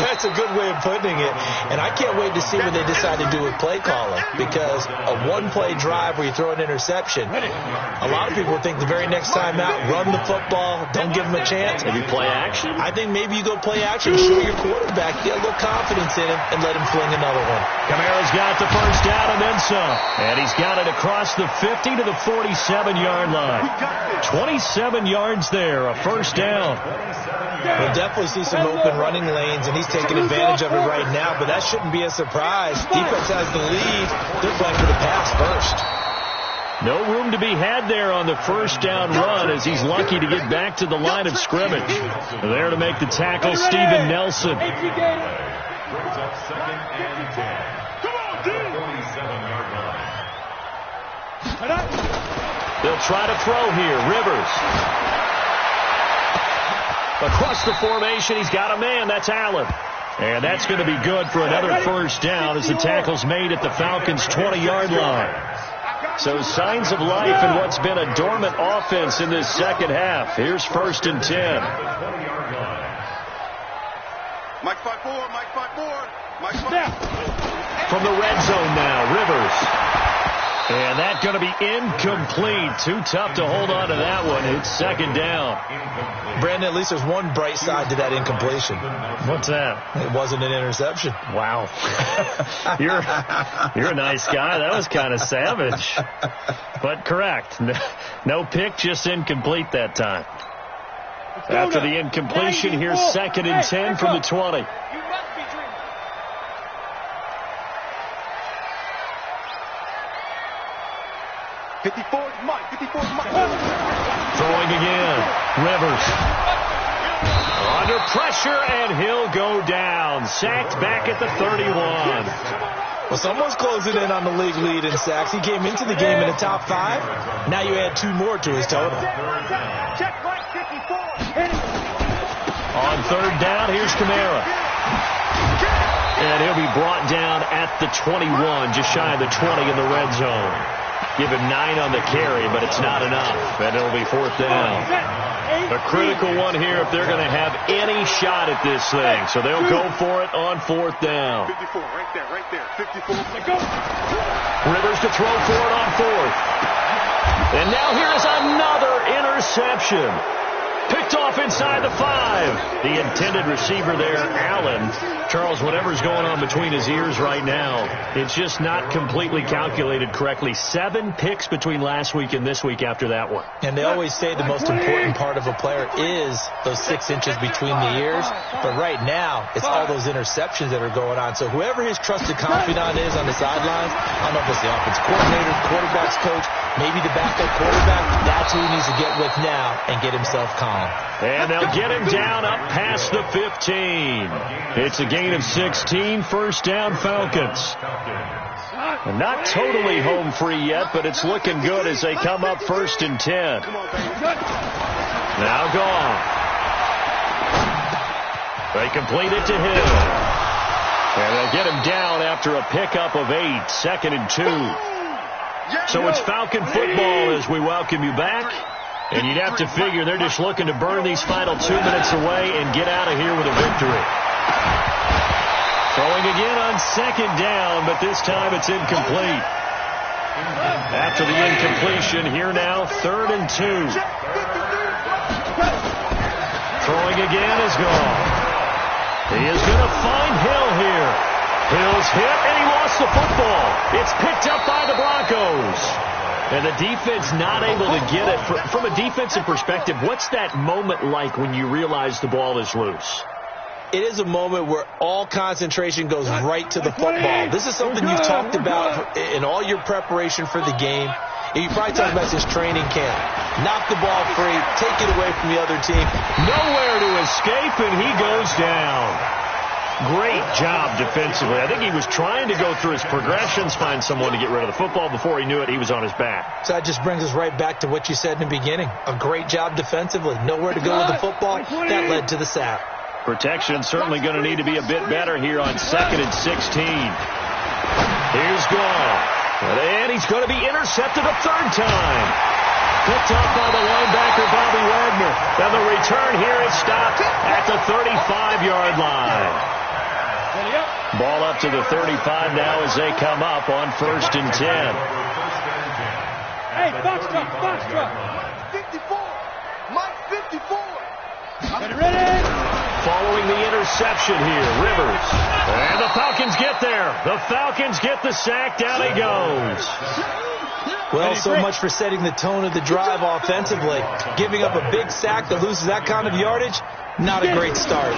That's a good way of putting it. And I can't wait to see what they decide to do with play calling. Because a 1-play drive where you throw an interception, a lot of people think the very next time out, run the football, don't give them a chance. Maybe play action? I think maybe you go play action, show your quarterback, get a little confidence in him, and let him fling another one. Kamara's got the first down and then some. And he's got it across the 50 to the 47-yard line. 27 yards there, a first down. We'll definitely see some open running lanes, and he's taking advantage of it right now, but that shouldn't be a surprise. Defense has the lead. They're playing for the pass first. No room to be had there on the first down run as he's lucky to get back to the line of scrimmage. There to make the tackle, Steven Nelson. Brings up 2nd and 10. Come on, dude. 47-yard line. They'll try to throw here. Rivers. Across the formation, he's got a man. That's Allen. And that's going to be good for another first down as the tackle's made at the Falcons' 20-yard line. So signs of life in what's been a dormant offense in this second half. Here's 1st and 10. Mike 5-4, Mike 5-4, Mike 5. From the red zone now, Rivers. And that's going to be incomplete. Too tough to hold on to that one. It's 2nd down. Brandon, at least there's one bright side to that incompletion. What's that? It wasn't an interception. Wow. You're a nice guy. That was kind of savage. But correct. No pick, just incomplete that time. After the incompletion, here's 2nd and 10 from the 20. 54's Mike. 54's Mike. Throwing again. Rivers. Under pressure, and he'll go down. Sacked back at the 31. Well, someone's closing in on the league lead in sacks. He came into the game in the top 5. Now you add 2 more to his total. Check Mike 54. On 3rd down, here's Kamara. And he'll be brought down at the 21, just shy of the 20 in the red zone. Give him 9 on the carry, but it's not enough, and it'll be 4th down. A critical one here if they're going to have any shot at this thing, so they'll go for it on 4th down. 54, right there, 54. Rivers to throw for it on 4th. And now here is another interception. Picked off inside the 5. The intended receiver there, Allen. Charles, whatever's going on between his ears right now, it's just not completely calculated correctly. 7 picks between last week and this week after that one. And they always say the most important part of a player is those 6 inches between the ears. But right now, it's all those interceptions that are going on. So whoever his trusted confidant is on the sidelines, I don't know if it's the offense coordinator, quarterback's coach, maybe the backup quarterback, that's who he needs to get with now and get himself calm. And they'll get him down up past the 15. It's a gain of 16, 1st down Falcons. And not totally home free yet, but it's looking good as they come up 1st and 10. Now gone. They complete it to Hill. And they'll get him down after a pickup of 8, 2nd and 2. So it's Falcon football as we welcome you back. And you'd have to figure they're just looking to burn these final 2 minutes away and get out of here with a victory. Throwing again on 2nd down, but this time it's incomplete. After the incompletion, here now, 3rd and 2. Throwing again is gone. He is going to find Hill here. Hill's hit, and he lost the football. It's picked up by the Broncos. And the defense not able to get it. From a defensive perspective, what's that moment like when you realize the ball is loose? It is a moment where all concentration goes right to the football. This is something you've talked about in all your preparation for the game. And you probably talked about this training camp. Knock the ball free, take it away from the other team. Nowhere to escape, and he goes down. Great job defensively. I think he was trying to go through his progressions, find someone to get rid of the football. Before he knew it, he was on his back. So that just brings us right back to what you said in the beginning. A great job defensively. Nowhere to go with the football. That led to the sack. Protection certainly going to need to be a bit better here on 2nd and 16. Here's Gall. And he's going to be intercepted a 3rd time. Picked up by the linebacker, Bobby Wagner. And the return here is stopped at the 35-yard line. Ball up to the 35 now as they come up on 1st and 10. Hey, box truck. 54. Mike 54. Ready? Following the interception here, Rivers. And the Falcons get there. The Falcons get the sack. Down he goes. Well, so much for setting the tone of the drive offensively. Giving up a big sack that loses that kind of yardage, not a great start.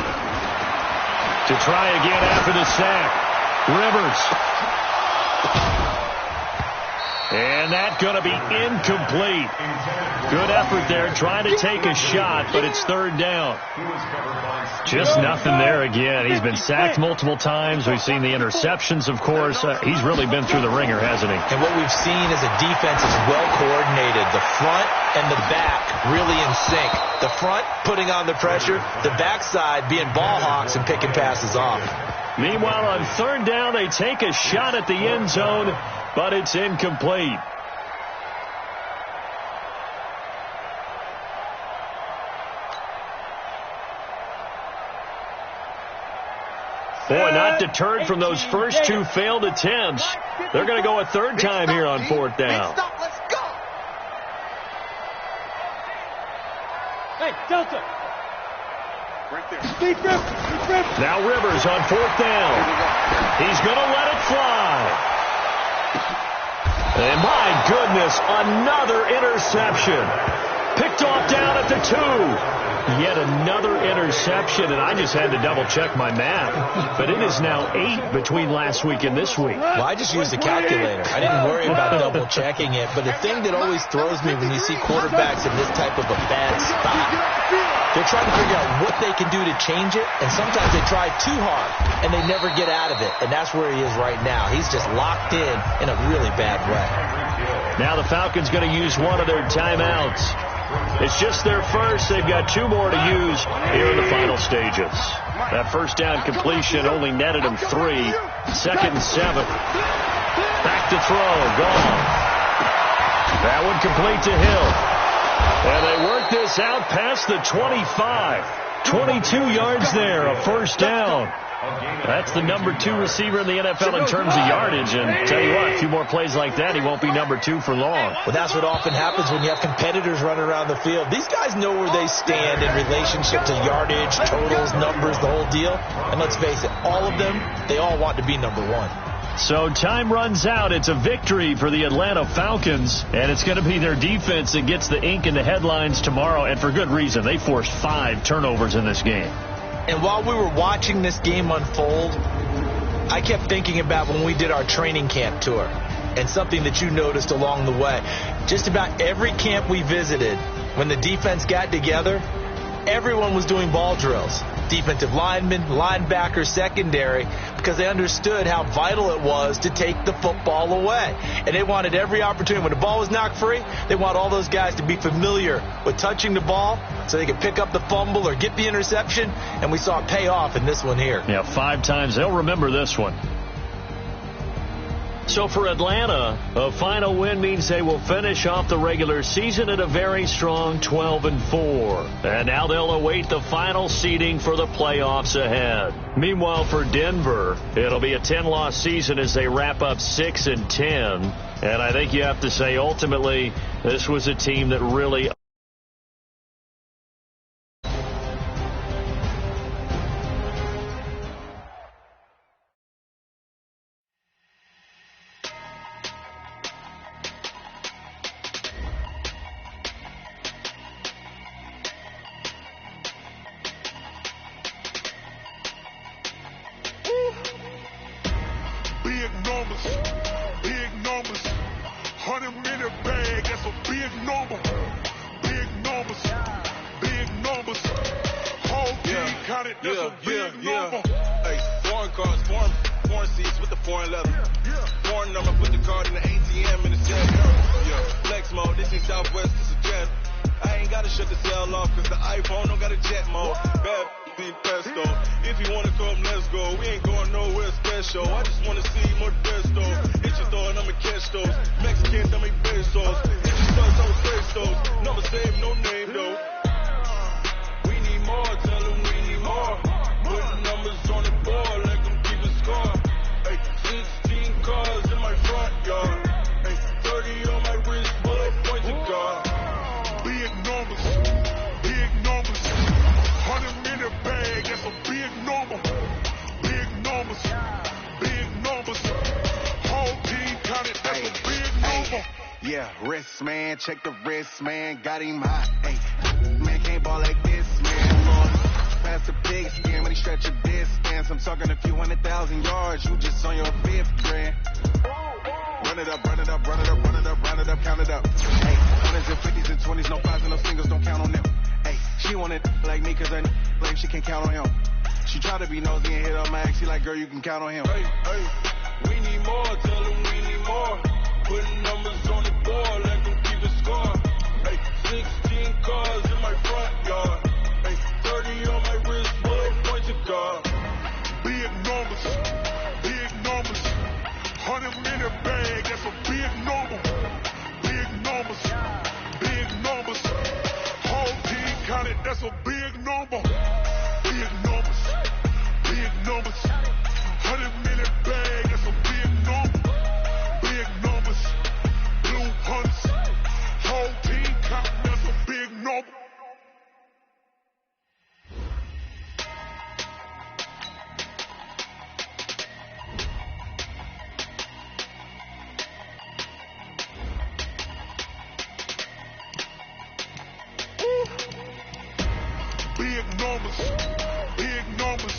To try again after the sack. Rivers. And that's going to be incomplete. Good effort there, trying to take a shot, but it's third down. Just nothing there again. He's been sacked multiple times. We've seen the interceptions, of course. He's really been through the ringer, hasn't he? And what we've seen is a defense is well coordinated. The front and the back really in sync. The front putting on the pressure, the backside being ball hawks and picking passes off. Meanwhile, on third down, they take a shot at the end zone, but it's incomplete. Boy, not deterred from those first two failed attempts. They're going to go a third time here on fourth down. Let's go. Hey, Delta. Right there. Deep rip. Now Rivers on fourth down. He's going to let it fly. And my goodness, another interception. Picked off down at the 2. Yet another interception, and I just had to double-check my math. But it is now 8 between last week and this week. Well, I just used a calculator. I didn't worry about double-checking it. But the thing that always throws me when you see quarterbacks in this type of a bad spot, they're trying to figure out what they can do to change it, and sometimes they try too hard, and they never get out of it. And that's where he is right now. He's just locked in a really bad way. Now the Falcons going to use one of their timeouts. It's just their first. They've got 2 more to use here in the final stages. That first down completion only netted them 3. Second and 7. Back to throw. Gone. That one complete to Hill. And they work this out past the 25. 22 yards there, a first down. That's the number 2 receiver in the NFL in terms of yardage. And tell you what, a few more plays like that, he won't be number 2 for long. Well, that's what often happens when you have competitors running around the field. These guys know where they stand in relationship to yardage, totals, numbers, the whole deal. And let's face it, all of them, they all want to be number 1. So time runs out. It's a victory for the Atlanta Falcons, and it's going to be their defense that gets the ink in the headlines tomorrow, and for good reason. They forced 5 turnovers in this game. And while we were watching this game unfold, I kept thinking about when we did our training camp tour and something that you noticed along the way. Just about every camp we visited, when the defense got together, everyone was doing ball drills. Defensive linemen, linebackers, secondary, because they understood how vital it was to take the football away. And they wanted every opportunity. When the ball was knocked free, they want all those guys to be familiar with touching the ball so they could pick up the fumble or get the interception. And we saw it pay off in this one here. Yeah, 5 times. They'll remember this one. So for Atlanta, a final win means they will finish off the regular season at a very strong 12-4. And now they'll await the final seeding for the playoffs ahead. Meanwhile, for Denver, it'll be a 10-loss season as they wrap up 6-10. And I think you have to say, ultimately, this was a team that really... Big numbers, 100-minute bag, that's a big number. Big numbers, whole team counted, that's a big number. Hey, foreign cars, foreign seats with the foreign leather. Foreign number, put the card in the ATM in the set. Yeah, flex mode, this ain't Southwest, this is jet. I ain't gotta shut the cell off, cause the iPhone don't got a jet mode. Bad be pesto. If you wanna come, let's go. We ain't going nowhere special. I just wanna see more Modesto. Hit your door and I'ma catch those. Mexican, dummy pesos. Hit your stars, I'ma trace those. Number save, no name though. We need more, tell them we need more. Put numbers on the board, let them keep a score. Hey, 16 cars in my front yard. Hey, 30 on my wrist, bullet points to God. Big numbers, 100-minute bag, that's a big number. Big numbers, whole team counted, that's a big number. Yeah, wrist, man, check the wrist, man, got him hot. Hey, man, can't ball like this, man, Lord. Pass the big skin when he stretch a distance. I'm talking a few 100,000 yards, you just on your 5th grand. Run it up, run it up, run it up, run it up, run it up, count it up. Hey, hundreds and fifties and 20s, no fives and no singles, don't count on them. Hey, she want it like me cause I claim she can't count on him. She try to be nosy and hit on my ex, she like, girl, you can count on him. Hey, we need more, tell them we need more. Putting numbers on the board, let them keep it score. Hey, 16 cars in my front yard. Hey, 30 on my wrist, bullet point to God. Big numbers, 100 minute bag, that's a big number. Big numbers, whole team counted, that's a big number. Big numbers, 100 minute bag, that's a big number. Big numbers, blue hunts, whole team counting, that's a big number. Big numbers,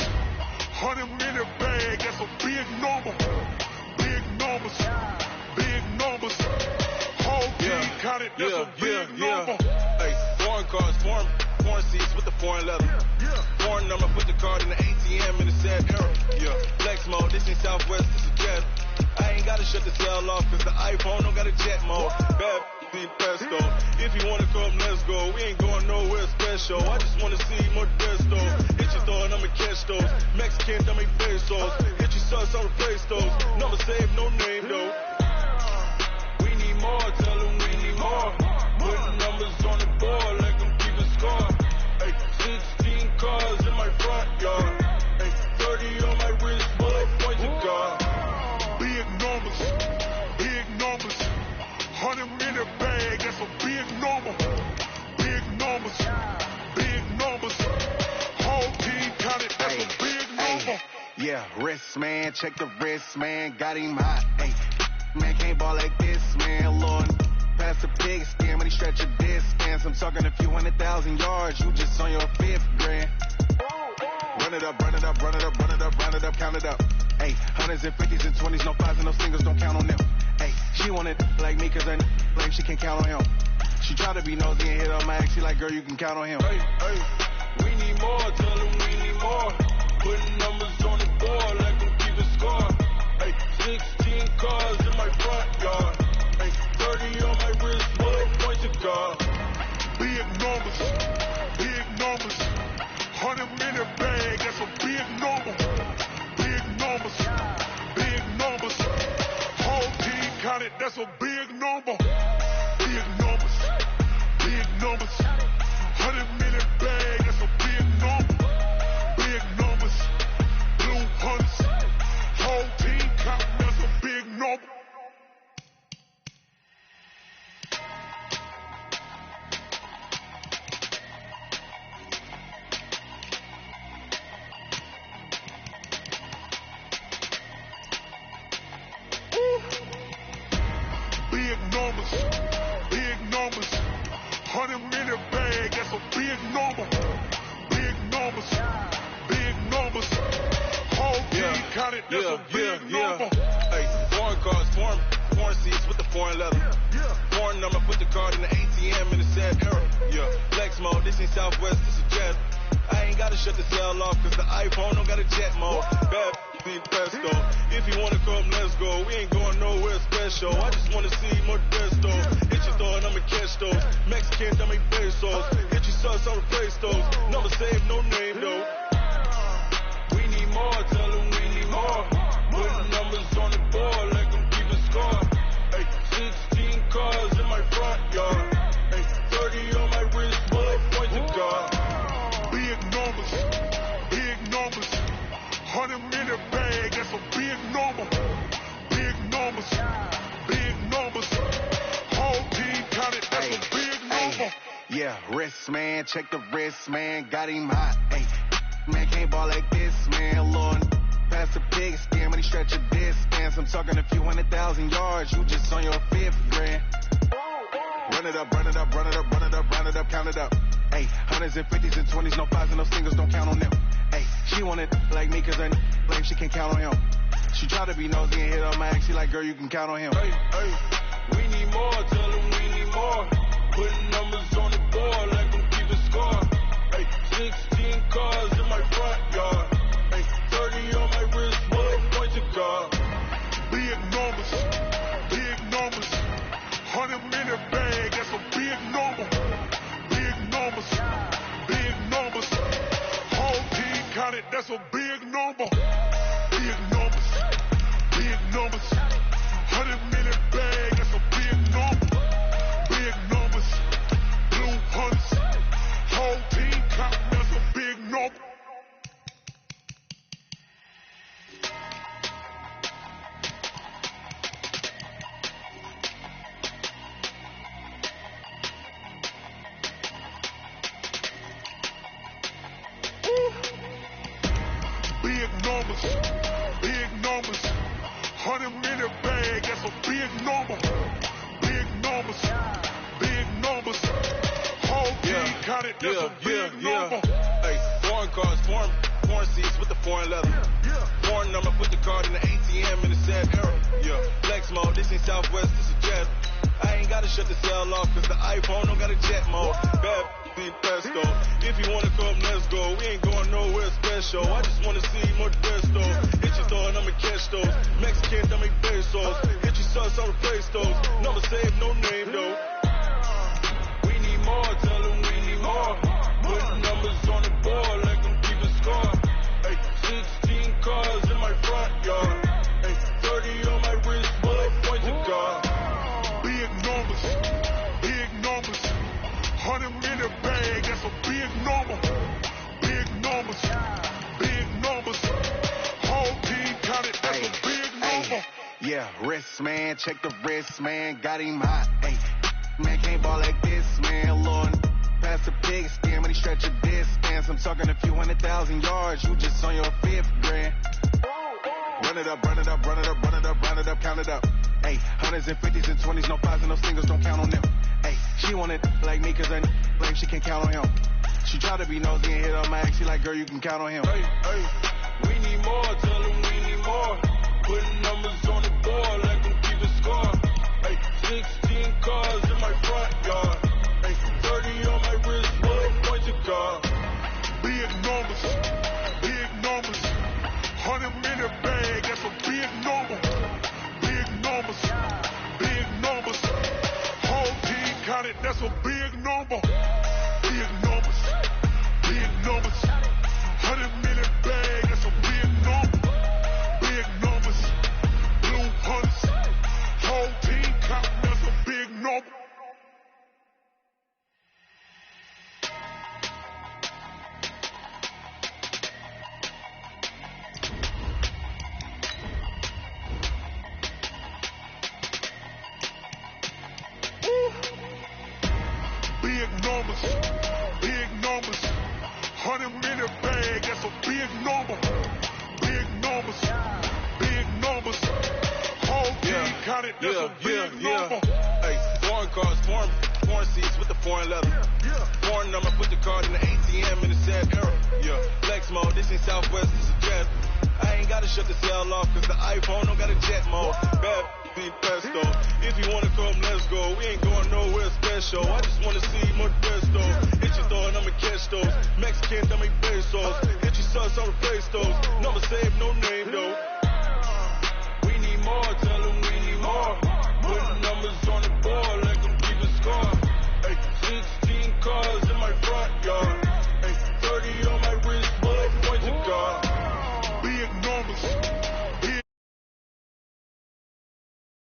100 minute bag, that's a big number. Big numbers, whole team counted, that's a big number. Hey, foreign cars, foreign seats with the foreign leather. Foreign number, put the card in the ATM in the sad era. Yeah, flex mode, this ain't Southwest, this is jet. I ain't gotta shut the cell off, cause the iPhone don't got a jet mode. Bad need pesto. If you wanna come, let's go. We ain't going nowhere special. I just wanna see more desto. Hit your door and I'ma catch those. Mexicans, I make pesos. Hit your sus, I'll replace those. Number save, no name though. We need more, tell them we need more. Putting numbers on the board, let them keep it score. Hey, 16 cars in my front yard. Hey, 30 on my wrist, bullet point to God. Big numbers, 100 minute bag, that's a big number. Big numbers, whole team counted, that's a big number. Yeah, wrist, man, check the wrist, man, got him hot. Hey, man, can't ball like this, man, Lord. Pass the pig skin when he stretch a distance. I'm talking a few 100,000 yards, you just on your 5th grand. Run it up, run it up, run it up, run it up, run it up, count it up. Hey, hundreds and 50s and 20s, no fives and no singles, don't count on them. Hey, she want it like me cause I claim she can't count on him. She try to be nosy and hit on my ex, she like, girl, you can count on him. Hey, we need more, tell them we need more. Putting numbers on the board, let them keep it score. Hey, 16 cars in my front yard. Hey, 30 on my wrist, bullet point to God. Big numbers, 100 minute bag, that's a big number. Big numbers, whole team counted, that's a big number. Big numbers, 100 minute bag, that's a big number. Big numbers, blue hunts, whole team counting, that's a big number. Big numbers, 100 minute bag, that's a big number. Big numbers, whole team counted, that's a big number. Hey, foreign cars, foreign seats with the foreign leather. Foreign number, put the card in the ATM in the sad era. Yeah, flex mode, this ain't Southwest, this is jet. I ain't gotta shut the cell off, cause the iPhone don't got a jet mode. Bad need pesto. If you wanna come, let's go. We ain't going nowhere special. I just wanna see more desto. Hit your door and I'ma catch those. Mexicans, I make pesos. Hit your sus, I'll replace those. Number save, no name though. We need more, tell them we need more. Putting numbers on the board, let them keep it score. Hey, 16 cars in my front yard. Hey, 30 on my wrist, bullet point to God. Big numbers, 100 minute bag, that's a big number. Big numbers, whole team counted, that's a big number. Yeah, wrist, man, check the wrist, man, got him hot. Hey, man, can't ball like this, man, Lord. Pass the pig skin when he stretch a distance. I'm talking a few 100,000 yards, you just on your 5th grand. Run it up, run it up, run it up, run it up, run it up, count it up. Hey, hundreds and 50s and 20s, no fives and no singles, don't count on them. Hey, she want it like me cause I claim she can't count on him. She try to be nosy and hit on my ex. She like, girl, you can count on him. Hey, hey, we need more. Tell them we need more. Putting numbers on the board like I'm keeping score. Hey, 16 cars in my front yard. Hey, 30 on my wrist, bullet point to guard. Big numbers, 100-minute bag, that's a big number. Big numbers, whole team counted, that's a big number. Big numbers, 100-minute bag, that's a big number. Big numbers, blue hunts, whole team counting, that's a big number. Big numbers, 100-minute bag, that's a big number. Big numbers, whole team got it, that's a big number. Hey, foreign cars, foreign seats with the foreign leather. Foreign number, put the card in the ATM in the sad era. Yeah, flex mode, this ain't Southwest, this is jet. I ain't gotta shut the cell off, cause the iPhone don't got a jet mode. Bad ain't pesto. If you wanna come, let's go. We ain't going nowhere special. I just wanna see more pesto. Hit your door and I'ma catch those. Mexican, I make pesos. Hit your sauce, I'll replace those. Number saved, no name though. We need more, tell them we need more. Putting numbers on the board like I'm keeping score. Hey, 16 cars in my front yard. Hey, 30 on my wrist, bullet point to guard. Big numbers, 100-minute bag, that's a big number. Big numbers, whole team counted, that's a big number. Yeah, wrist, man, check the wrist, man, got him hot. Hey, man, can't ball like this, man, Lord. Pass the pig skin, but he stretch a distance. I'm talking a few 100,000 yards, you just on your 5th grand. Run it up, count it up. Hey, hundreds and 50s and 20s, no 5s and no singles, don't count on them. Hey, she want it like me, cause her like she can count on him. She try to be nosy and hit on my ex, she like, girl, you can count on him. Hey, hey, we need more, tell them we need more. Putting numbers on the board like I'm keeping score. Hey, 16 cars in my front yard. Hey, 30 on my wrist, bullet point to guard. Big numbers, 100-minute bag, that's a big number. Big numbers, whole team got it, that's a big number. Big numbers, 100-minute bag, that's a big number. Big numbers, blue hunts, whole team got it, that's a big number. Big numbers, 100-minute bag, that's a big number. Big numbers, whole team got it, that's a big number. Hey, foreign cars, foreign seats with the foreign leather. Foreign number, put the card in the ATM in the sad era. Yeah, flex mode, this ain't Southwest, this is jet. I ain't gotta shut the cell off, cause the iPhone don't got a jet mode. Bad ain't pesto. If you wanna come, let's go. We ain't going nowhere special. I just wanna see more pesto. Hit your door and I'ma catch those. Mexican, I make pesos. Hit your sauce, I'll replace those. Number saved, no name.